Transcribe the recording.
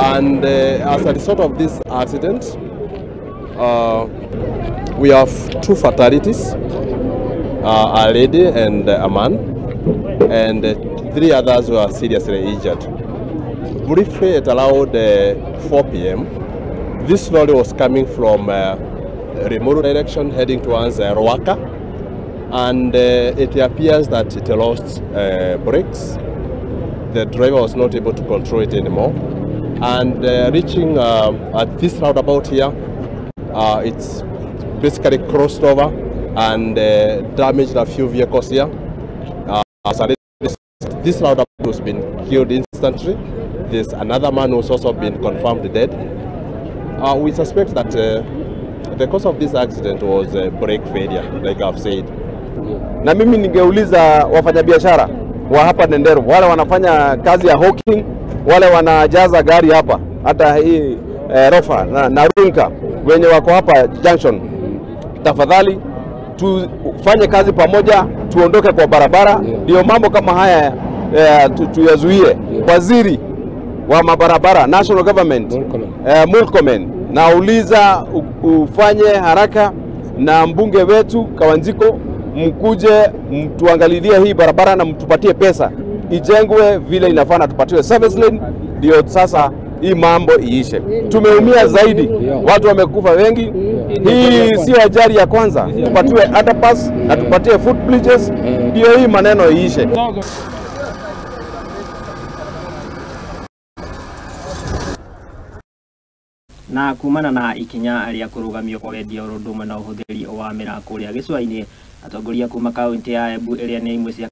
And as a result of this accident, we have 2 fatalities, a lady and a man, and 3 others were seriously injured. Briefly, at around 4 p.m., this lorry was coming from Rimuru direction heading towards Ruaka, and it appears that it lost brakes. The driver was not able to control it anymore, and reaching at this roundabout here, it's basically crossed over and damaged a few vehicles here. This roundabout has been killed instantly. There's another man who's also been confirmed dead. We suspect that the cause of this accident was brake failure, like I've said. Na mimi ningeuliza wafanyabiashara wa hapa Ndenderu, wale wanafanya kazi ya hawking, wale wanajaza gari hapa, hata hii Rofa na Runka, wenye wako hapa junction, tafadhali tufanye kazi pamoja, tuondoke kwa barabara, ndio mambo kama haya tuyazuie. Waziri wa mabarabara, National Government, Murkomen, nauliza ufanye haraka na mbunge wetu Kawanjiko, mkuje mtuangalilie hii barabara na mtupatie pesa ijengwe vile inafaa, tupatiwe service lane, ndio sasa hii mambo iishe. Tumeumia zaidi, watu wamekufa wengi. Hii sio ajali ya kwanza. Tupatiwe underpass na tupatie footbridges, ndio hii maneno iishe. Na kumana na ikinya aria kurugamio kwa wendia urundumwe na uhuthiri wa mira kuria gicua-ini, atongoria kuma kaunti ya Embu iria ni imwe cia